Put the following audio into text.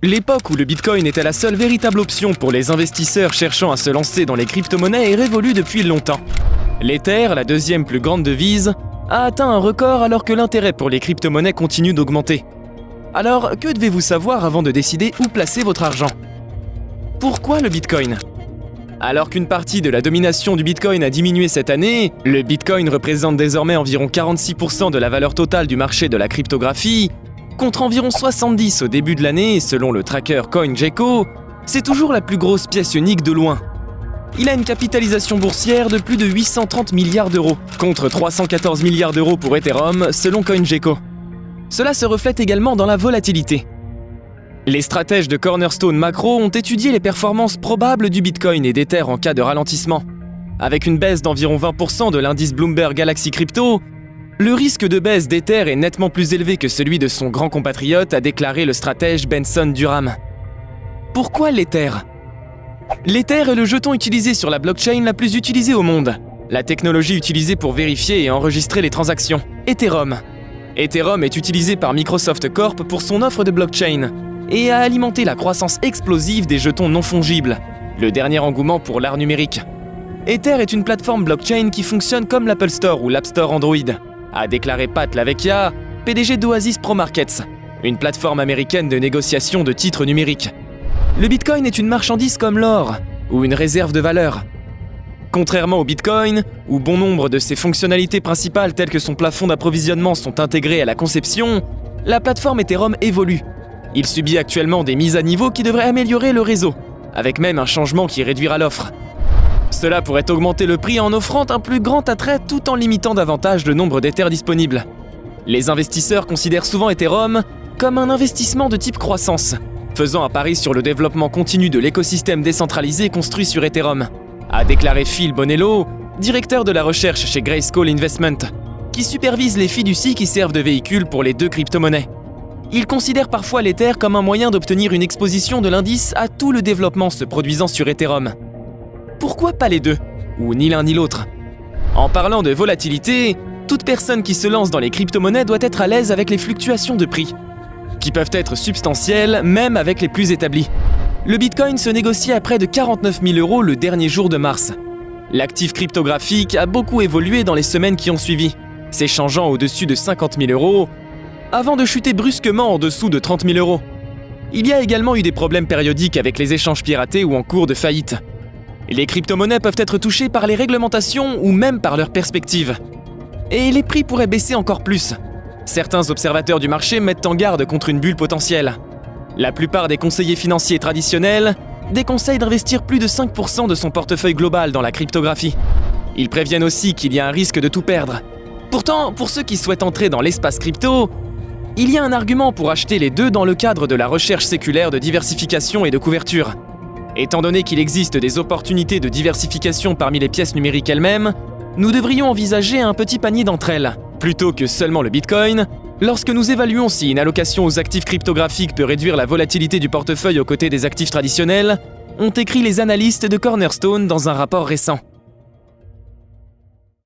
L'époque où le Bitcoin était la seule véritable option pour les investisseurs cherchant à se lancer dans les crypto-monnaies est révolue depuis longtemps. L'Ether, la deuxième plus grande devise, a atteint un record alors que l'intérêt pour les crypto-monnaies continue d'augmenter. Alors, que devez-vous savoir avant de décider où placer votre argent? Pourquoi le Bitcoin? Alors qu'une partie de la domination du Bitcoin a diminué cette année, le Bitcoin représente désormais environ 46% de la valeur totale du marché de la cryptographie, contre environ 70 au début de l'année selon le tracker CoinGecko, c'est toujours la plus grosse pièce unique de loin. Il a une capitalisation boursière de plus de 830 milliards d'euros, contre 314 milliards d'euros pour Ethereum selon CoinGecko. Cela se reflète également dans la volatilité. Les stratèges de Cornerstone Macro ont étudié les performances probables du Bitcoin et d'Ether en cas de ralentissement. Avec une baisse d'environ 20% de l'indice Bloomberg Galaxy Crypto, le risque de baisse d'Ether est nettement plus élevé que celui de son grand compatriote, a déclaré le stratège Benson Durham. Pourquoi l'Ether? L'Ether est le jeton utilisé sur la blockchain la plus utilisée au monde. La technologie utilisée pour vérifier et enregistrer les transactions, Ethereum. Ethereum est utilisé par Microsoft Corp pour son offre de blockchain et a alimenté la croissance explosive des jetons non fongibles, le dernier engouement pour l'art numérique. Ether est une plateforme blockchain qui fonctionne comme l'Apple Store ou l'App Store Android, a déclaré Pat Lavecchia, PDG d'Oasis Pro Markets, une plateforme américaine de négociation de titres numériques. Le Bitcoin est une marchandise comme l'or ou une réserve de valeur. Contrairement au Bitcoin, où bon nombre de ses fonctionnalités principales telles que son plafond d'approvisionnement sont intégrées à la conception, la plateforme Ethereum évolue. Il subit actuellement des mises à niveau qui devraient améliorer le réseau, avec même un changement qui réduira l'offre. Cela pourrait augmenter le prix en offrant un plus grand attrait tout en limitant davantage le nombre d'Ether disponibles. Les investisseurs considèrent souvent Ethereum comme un investissement de type croissance, faisant un pari sur le développement continu de l'écosystème décentralisé construit sur Ethereum, a déclaré Phil Bonello, directeur de la recherche chez Grayscale Investment, qui supervise les fiducies qui servent de véhicule pour les deux crypto-monnaies. Il considère parfois l'Ether comme un moyen d'obtenir une exposition de l'indice à tout le développement se produisant sur Ethereum. Pourquoi pas les deux, ou ni l'un ni l'autre? En parlant de volatilité, toute personne qui se lance dans les crypto-monnaies doit être à l'aise avec les fluctuations de prix, qui peuvent être substantielles même avec les plus établis. Le Bitcoin se négocie à près de 49 000 € le dernier jour de mars. L'actif cryptographique a beaucoup évolué dans les semaines qui ont suivi, s'échangeant au-dessus de 50 000 € avant de chuter brusquement en dessous de 30 000 €. Il y a également eu des problèmes périodiques avec les échanges piratés ou en cours de faillite. Les crypto-monnaies peuvent être touchées par les réglementations ou même par leur perspective. Et les prix pourraient baisser encore plus. Certains observateurs du marché mettent en garde contre une bulle potentielle. La plupart des conseillers financiers traditionnels déconseillent d'investir plus de 5% de son portefeuille global dans la cryptographie. Ils préviennent aussi qu'il y a un risque de tout perdre. Pourtant, pour ceux qui souhaitent entrer dans l'espace crypto, il y a un argument pour acheter les deux dans le cadre de la recherche séculaire de diversification et de couverture. Étant donné qu'il existe des opportunités de diversification parmi les pièces numériques elles-mêmes, nous devrions envisager un petit panier d'entre elles, plutôt que seulement le Bitcoin, lorsque nous évaluons si une allocation aux actifs cryptographiques peut réduire la volatilité du portefeuille aux côtés des actifs traditionnels, ont écrit les analystes de Cornerstone dans un rapport récent.